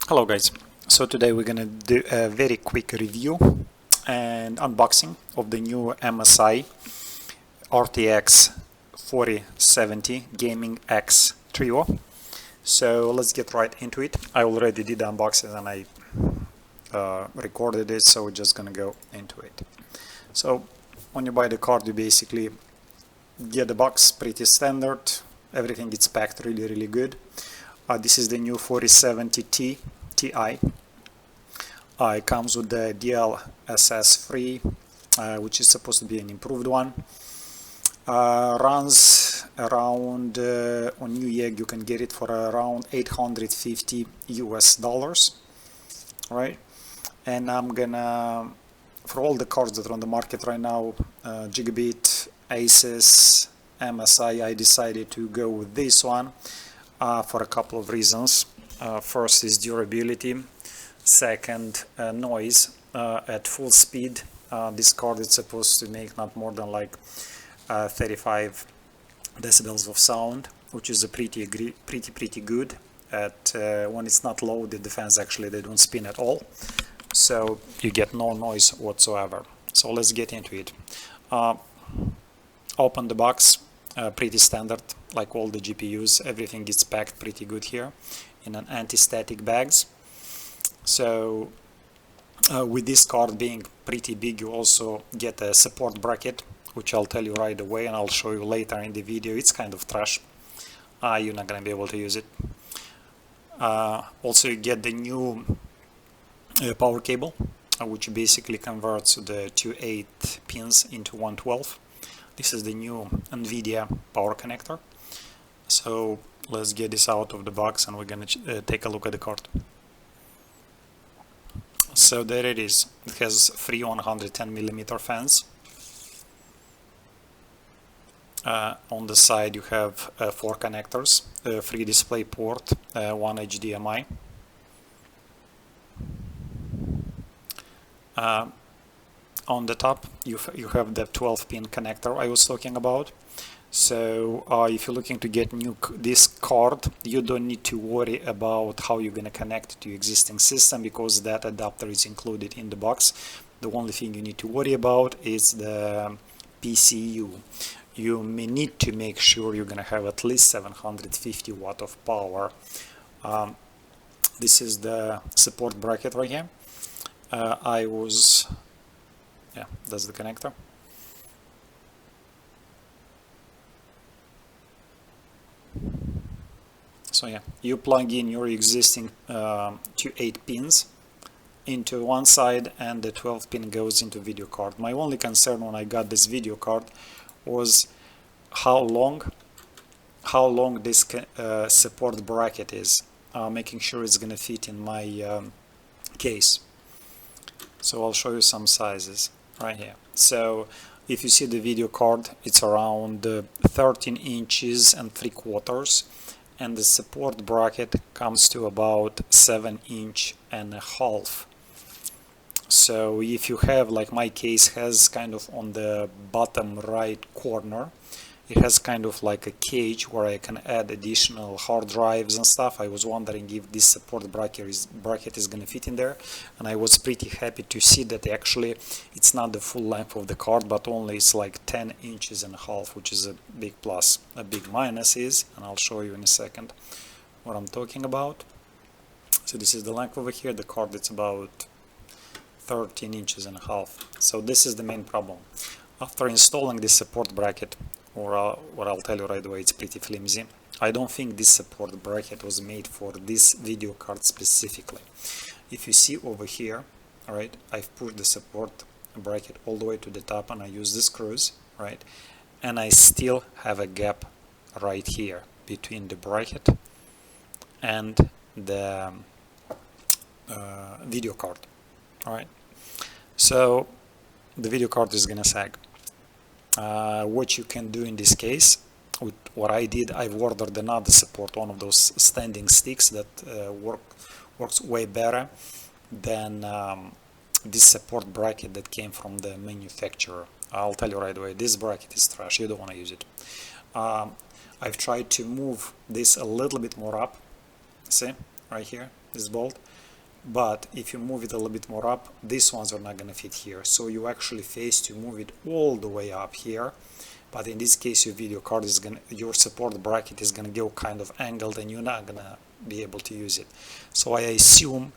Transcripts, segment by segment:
Hello guys, so today we're gonna do a very quick review and unboxing of the new MSI RTX 4070 Gaming X Trio. So let's get right into it. I already did the unboxing and I recorded it, so we're just gonna go into it. So when you buy the card, you basically get the box pretty standard. Everything gets packed really good. This is the new 4070 Ti. It comes with the DLSS free, which is supposed to be an improved one. Runs around on New Year you can get it for around $850 US, right? And I'm gonna, for all the cards that are on the market right now, Gigabit, Asus, MSI, I decided to go with this one for a couple of reasons. First is durability, second noise. At full speed this card is supposed to make not more than like 35 decibels of sound, which is a pretty good. At when it's not loaded, the fans actually they don't spin at all, so you get no noise whatsoever. So let's get into it. Open the box. Pretty standard, like all the GPUs, everything gets packed pretty good here in an anti-static bags. So with this card being pretty big, you also get a support bracket, which I'll tell you right away and I'll show you later in the video. It's kind of trash. You're not gonna be able to use it. Also you get the new power cable, which basically converts the two 8 pins into 112. This is the new NVIDIA power connector. So let's get this out of the box and we're gonna take a look at the card. So there it is. It has 3 110mm fans. On the side you have 4 connectors, 3 display port, 1 HDMI. On the top you have the 12-pin connector I was talking about. So if you're looking to get this card, you don't need to worry about how you're going to connect it to your existing system, because that adapter is included in the box. The only thing you need to worry about is the PCU. You may need to make sure you're going to have at least 750 watt of power. This is the support bracket right here. Yeah, that's the connector. So yeah, you plug in your existing 2 8 pins into one side and the 12 pin goes into video card. My only concern when I got this video card was how long this support bracket is, making sure it's gonna fit in my case. So I'll show you some sizes right here. So if you see the video card, it's around 13 inches and 3/4, and the support bracket comes to about 7.5 inches. So if you have, like my case has kind of on the bottom right corner, it has kind of like a cage where I can add additional hard drives and stuff. I was wondering if this support bracket is going to fit in there, and I was pretty happy to see that actually it's not the full length of the card, but only it's like 10.5 inches, which is a big plus. A big minus is, and I'll show you in a second what I'm talking about. So this is the length over here. The card it's about 13.5 inches. So this is the main problem. After installing this support bracket, or what I'll tell you right away, it's pretty flimsy. I don't think this support bracket was made for this video card specifically. If you see over here, right, I've pushed the support bracket all the way to the top and I use the screws, right, and I still have a gap right here between the bracket and the video card. All right, so the video card is gonna sag. What you can do in this case, with what I did, I've ordered another support, one of those standing sticks that works way better than this support bracket that came from the manufacturer. I'll tell you right away, this bracket is trash, you don't want to use it. I've tried to move this a little bit more up, see, right here, this bolt. But if you move it a little bit more up, these ones are not going to fit here. So you actually face to move it all the way up here. But in this case, your video card is your support bracket is gonna go kind of angled, and you're not gonna be able to use it. So I assume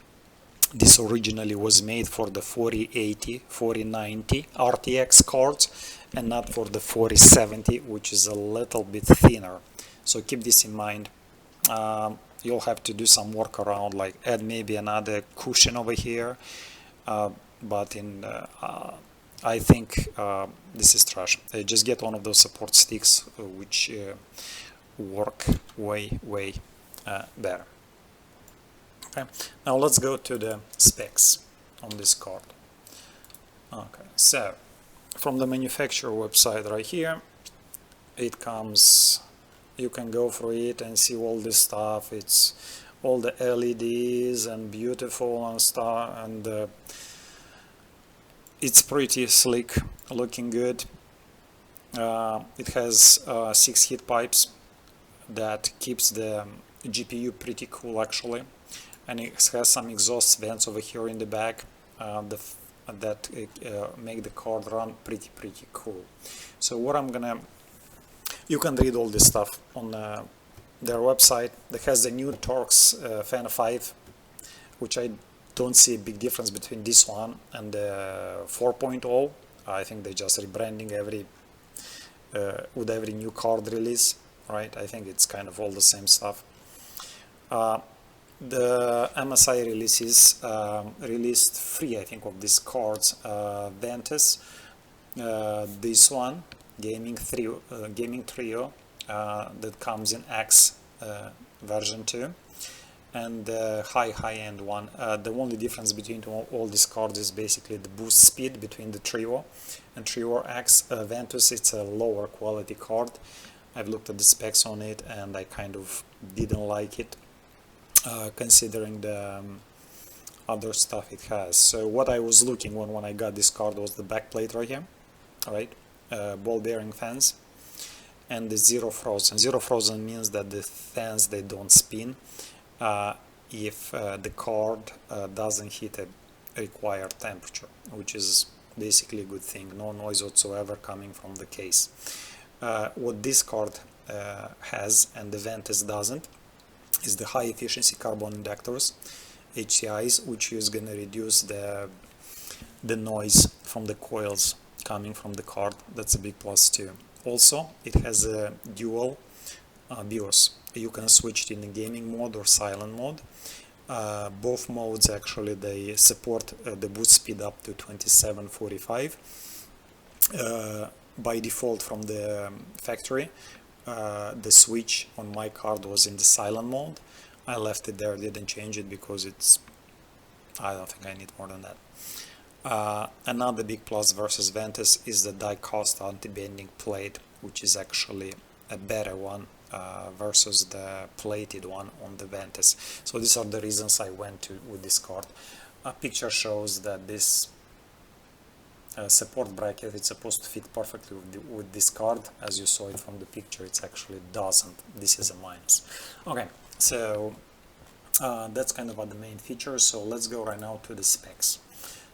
this originally was made for the 4080, 4090 RTX cards, and not for the 4070, which is a little bit thinner. So keep this in mind. You'll have to do some work around, like add maybe another cushion over here. But I think this is trash. Just get one of those support sticks which work way better. Okay, now let's go to the specs on this card. Okay, so from the manufacturer website right here, it comes, you can go through it and see all this stuff. It's all the LEDs and beautiful and stuff, and it's pretty slick, looking good. It has 6 heat pipes that keeps the GPU pretty cool actually, and it has some exhaust vents over here in the back that make the card run pretty cool. So what I'm gonna, you can read all this stuff on their website. That has the new Torx Fan 5, which I don't see a big difference between this one and the 4.0. I think they're just rebranding with every new card release, right? I think it's kind of all the same stuff. The MSI releases released 3, I think, of these cards. Ventus, this one, Gaming Trio, that comes in X version 2. And the high-end one. The only difference between all these cards is basically the boost speed between the Trio and Trio X. Ventus, it's a lower quality card. I've looked at the specs on it and I kind of didn't like it, considering the other stuff it has. So what I was looking when I got this card was the back plate right here, right? Ball bearing fans and the zero frozen. Zero frozen means that the fans, they don't spin if the card doesn't hit a required temperature, which is basically a good thing. No noise whatsoever coming from the case. What this card has and the Ventus doesn't is the high efficiency carbon inductors, HCIs, which is going to reduce the noise from the coils coming from the card. That's a big plus too. Also, it has a dual BIOS. You can switch it in the gaming mode or silent mode. Both modes actually, they support the boot speed up to 2745. By default from the factory, the switch on my card was in the silent mode. I left it there, didn't change it because it's, I don't think I need more than that. Another big plus versus Ventus is the die-cast anti-bending plate, which is actually a better one versus the plated one on the Ventus. So these are the reasons I went with this card. A picture shows that this support bracket, it's supposed to fit perfectly with this card. As you saw it from the picture, it actually doesn't. This is a minus. Okay, so that's kind of about the main features. So let's go right now to the specs.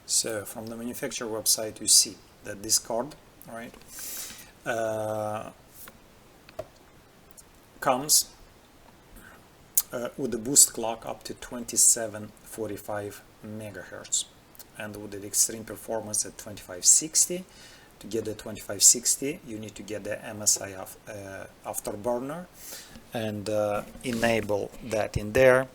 So from the manufacturer website, you see that this card, right, comes with a boost clock up to 2745 megahertz, and with the extreme performance at 2560. To get the 2560, you need to get the MSI afterburner and enable that in there.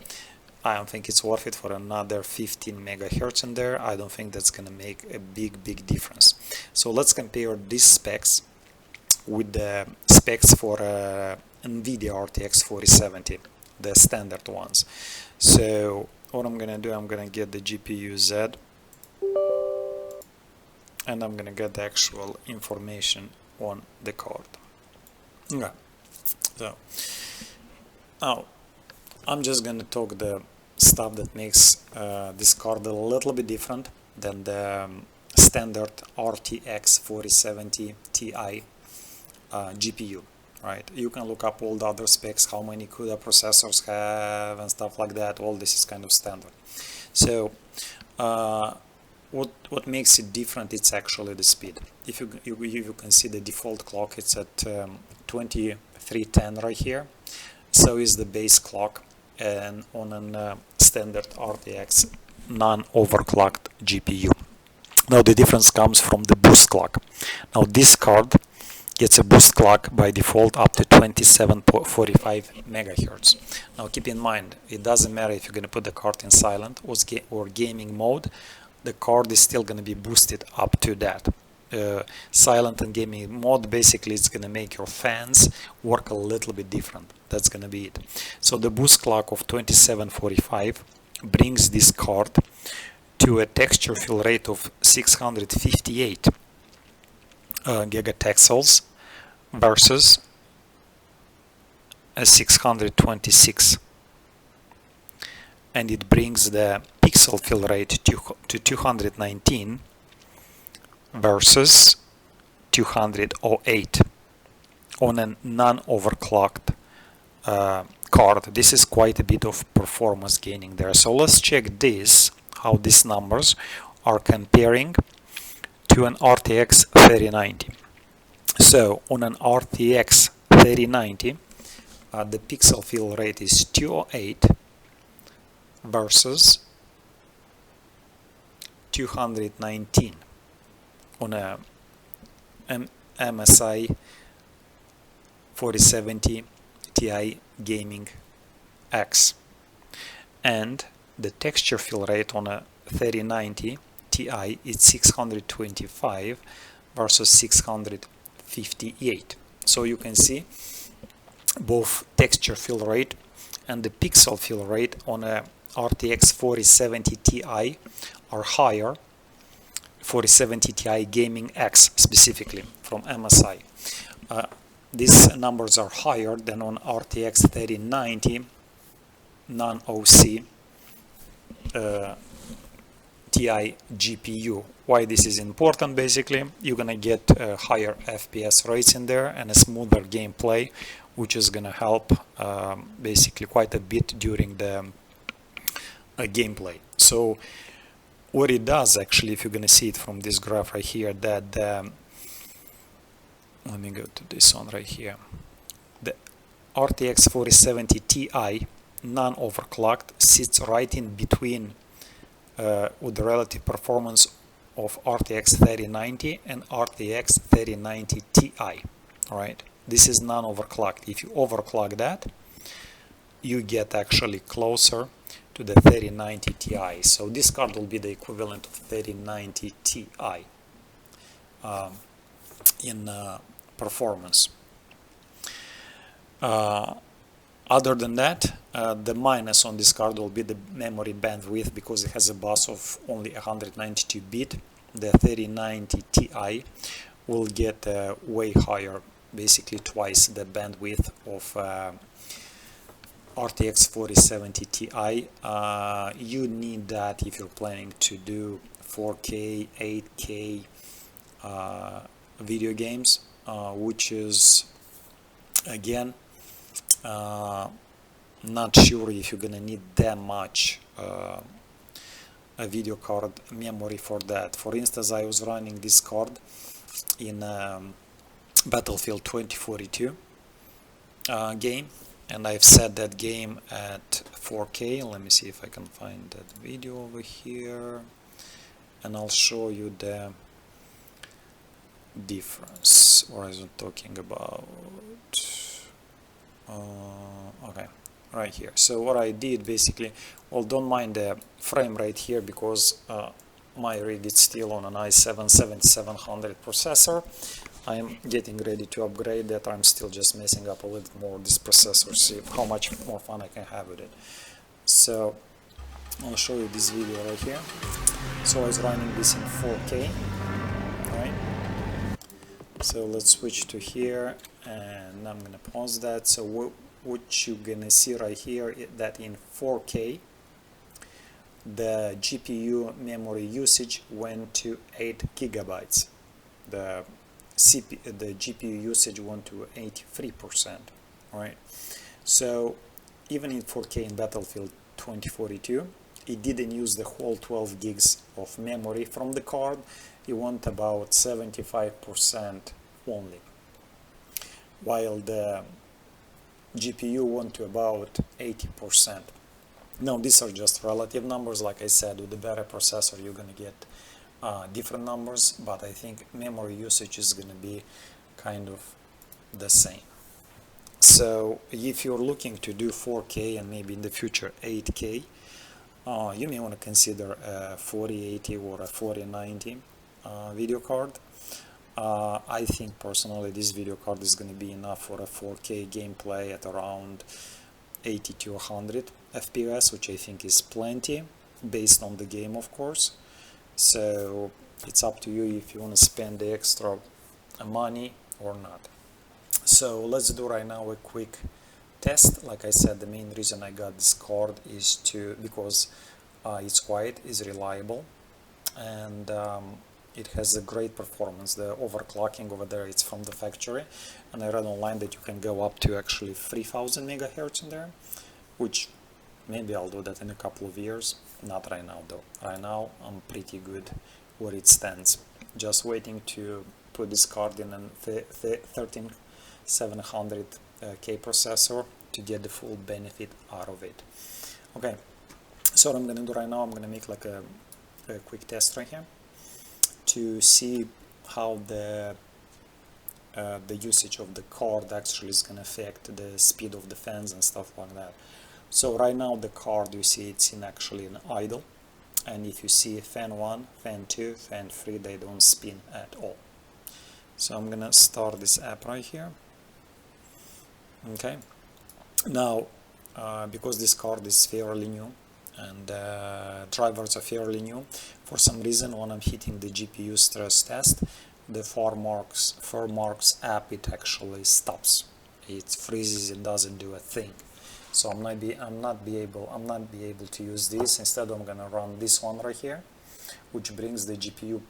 I don't think it's worth it for another 15 megahertz in there. I don't think that's gonna make a big difference. So let's compare these specs with the specs for NVIDIA RTX 4070, the standard ones. So what I'm gonna do, I'm gonna get the GPU Z, and I'm gonna get the actual information on the card. Okay, so now I'm just gonna talk the stuff that makes this card a little bit different than the standard RTX 4070 Ti GPU. right? You can look up all the other specs, how many CUDA processors have and stuff like that. All this is kind of standard. So what makes it different, it's actually the speed. If you can see the default clock, it's at 2310 right here. So is the base clock, and on a standard RTX non-overclocked GPU. Now the difference comes from the boost clock. Now this card gets a boost clock by default up to 27.45 megahertz. Now keep in mind, it doesn't matter if you're going to put the card in silent or gaming mode, the card is still going to be boosted up to that. Silent and gaming mode, basically it's going to make your fans work a little bit different. That's going to be it. So the boost clock of 2745 brings this card to a texture fill rate of 658 gigatexels versus a 626, and it brings the pixel fill rate to 219 versus 208 on a non-overclocked card. This is quite a bit of performance gaining there. So let's check this, how these numbers are comparing to an RTX 3090. So on an RTX 3090, the pixel fill rate is 208 versus 219 on a MSI 4070 Ti Gaming X, and the texture fill rate on a 3090 Ti is 625 versus 658. So you can see both texture fill rate and the pixel fill rate on a RTX 4070 Ti are higher. 4070 Ti Gaming X specifically from MSI. These numbers are higher than on RTX 3090 non-OC Ti GPU. Why this is important? Basically, you're gonna get higher FPS rates in there and a smoother gameplay, which is gonna help basically quite a bit during the gameplay. So what it does actually, if you're gonna see it from this graph right here, that let me go to this one right here. The RTX 4070 Ti non-overclocked sits right in between with the relative performance of RTX 3090 and RTX 3090 Ti. Alright, this is non-overclocked. If you overclock that, you get actually closer to the 3090 Ti. So this card will be the equivalent of 3090 Ti in performance. Other than that, the minus on this card will be the memory bandwidth, because it has a bus of only 192-bit. The 3090 Ti will get way higher, basically twice the bandwidth of RTX 4070 Ti. You need that if you're planning to do 4K, 8K video games, which is, again, not sure if you're gonna need that much a video card memory for that. For instance, I was running this card in Battlefield 2042 game, and I've set that game at 4K. Let me see if I can find that video over here, and I'll show you the difference. What is it talking about? Okay, right here. So what I did basically, well, don't mind the frame rate here, because my rig is still on an i7 7700 processor. I'm getting ready to upgrade that. I'm still just messing up a little more this processor, see how much more fun I can have with it. So I'll show you this video right here. So I was running this in 4K, right? So let's switch to here, and I'm gonna pause that. So what you're gonna see right here is that in 4K the GPU memory usage went to 8 gigabytes. The the GPU usage went to 83%, right? So even in 4K in Battlefield 2042, it didn't use the whole 12 gigs of memory from the card. It went about 75% only, while the GPU went to about 80%. Now these are just relative numbers. Like I said, with the better processor you're gonna get different numbers, but I think memory usage is gonna be kind of the same. So if you're looking to do 4K and maybe in the future 8K, you may want to consider a 4080 or a 4090 video card. I think personally this video card is going to be enough for a 4K gameplay at around 80 to 100 FPS, which I think is plenty based on the game, of course. So it's up to you if you want to spend the extra money or not. So let's do right now a quick test. Like I said, the main reason I got this card is because it's quiet, is reliable, and it has a great performance. The overclocking over there, it's from the factory, and I read online that you can go up to actually 3000 megahertz in there, which maybe I'll do that in a couple of years. Not right now though. Right now I'm pretty good where it stands. Just waiting to put this card in a 13700K processor to get the full benefit out of it. Okay, so what I'm gonna do right now, I'm gonna make like a quick test right here to see how the usage of the card actually is gonna affect the speed of the fans and stuff like that. So right now the card, you see it's actually in idle, and if you see fan 1, fan 2, fan 3, they don't spin at all. So I'm gonna start this app right here. Okay, now because this card is fairly new and drivers are fairly new, for some reason when I'm hitting the GPU stress test, the Marks app, it actually stops. It freezes, it doesn't do a thing. So I'm not be able to use this. Instead I'm gonna run this one right here, which brings the GPU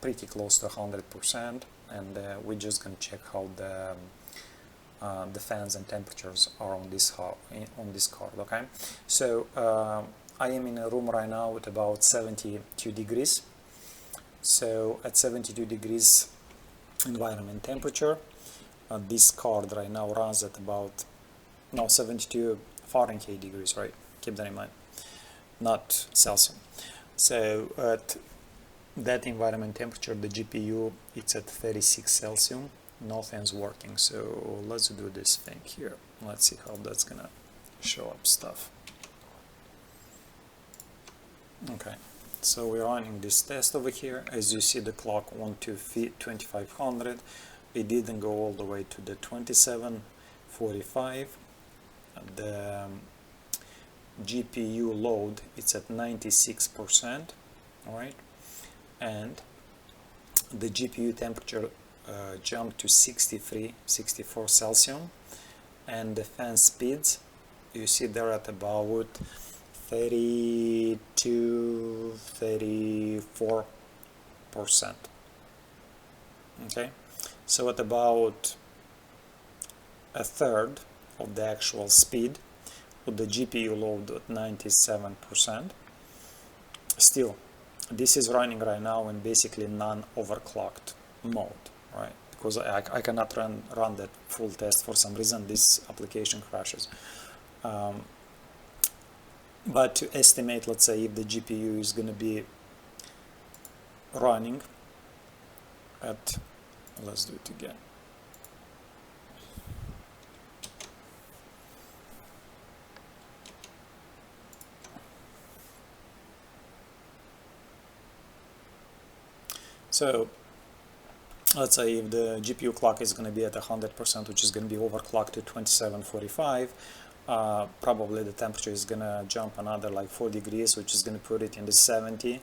pretty close to 100%, and we're just gonna check how the fans and temperatures are on this card. Okay, so I am in a room right now at about 72 degrees. So at 72 degrees environment temperature, this card right now runs at about 72 Fahrenheit degrees, right? Keep that in mind, not Celsius. So at that environment temperature, the GPU, it's at 36 Celsius, no fans working. So let's do this thing here. Let's see how that's gonna show up stuff. Okay, so we're running this test over here. As you see, the clock went to 2500. It didn't go all the way to the 2745. The GPU load, it's at 96%, all right, and the GPU temperature jumped to 64 Celsius, and the fan speeds, you see they're at about 34%. Okay, so at about a third of the actual speed with the GPU load at 97%. Still, this is running right now in basically non-overclocked mode, right? Because I cannot run that full test. For some reason this application crashes. But to estimate, let's say if the GPU is going to be running at, let's do it again. So let's say if the GPU clock is going to be at 100%, which is going to be overclocked to 2745, probably the temperature is going to jump another like 4 degrees, which is going to put it in the 70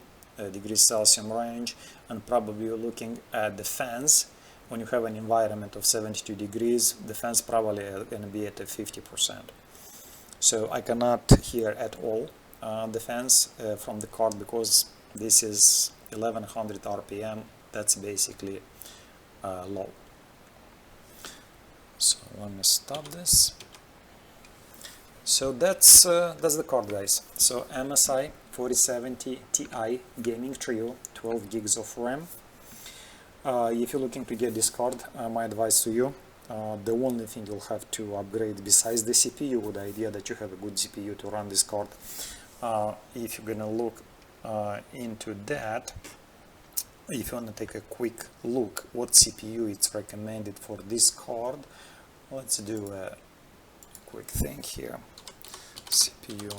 degrees Celsius range. And probably you're looking at the fans. When you have an environment of 72 degrees, the fans probably are going to be at a 50%. So I cannot hear at all the fans from the card, because this is 1100 RPM. That's basically low. So let me stop this. So that's the card, guys. So MSI 4070 Ti gaming trio, 12 gigs of RAM. If you're looking to get this card, my advice to you, the only thing you'll have to upgrade besides the CPU, with the idea that you have a good CPU to run this card. If you're gonna look into that, if you want to take a quick look what CPU it's recommended for this card, let's do a quick thing here. CPU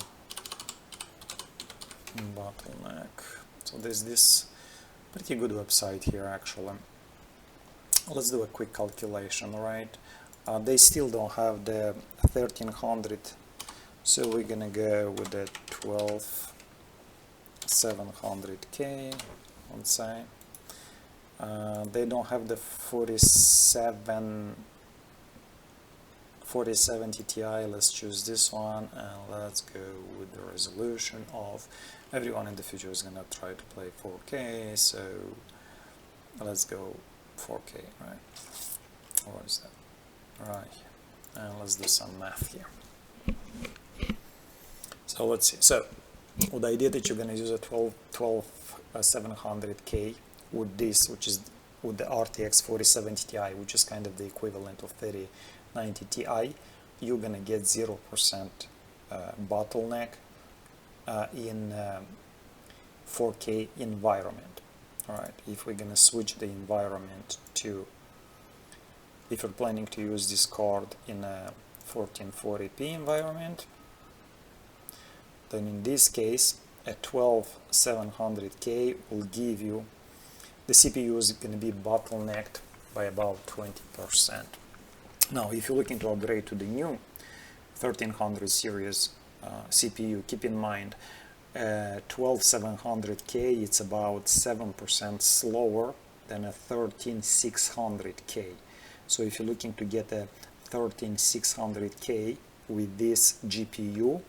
bottleneck. So there's this pretty good website here actually. Let's do a quick calculation, right? They still don't have the 1300, so we're gonna go with the 12700K, let's say. They don't have the 4070 Ti. Let's choose this one, and let's go with the resolution of, everyone in the future is gonna try to play 4K, so let's go 4K, right? What is that? Right, and let's do some math here. So let's see. So with the idea that you're gonna use a 12700K with this, which is with the RTX 4070 Ti, which is kind of the equivalent of 3090 Ti, you're gonna get 0% bottleneck in 4K environment. Alright, if we're gonna switch the environment to, if you're planning to use this card in a 1440p environment, then in this case a 12700K will give you, the CPU is going to be bottlenecked by about 20%. Now if you're looking to upgrade to the new 1300 series CPU, keep in mind 12700K, it's about 7% slower than a 13600K. So if you're looking to get a 13600K with this GPU,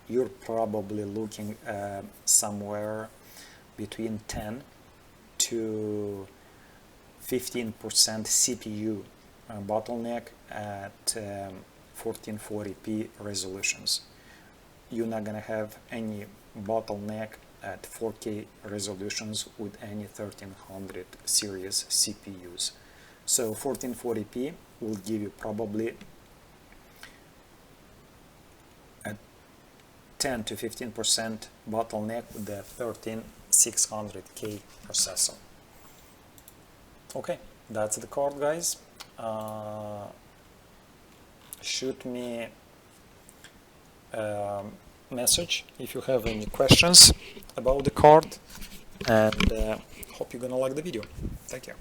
you're probably looking somewhere between 10 to 15% CPU bottleneck at 1440p resolutions. You're not gonna have any bottleneck at 4K resolutions with any 1300 series CPUs. So 1440p will give you probably a 10 to 15% bottleneck with the 13600K processor. Okay, that's the card, guys. Shoot me a message if you have any questions about the card, and hope you're gonna like the video. Thank you.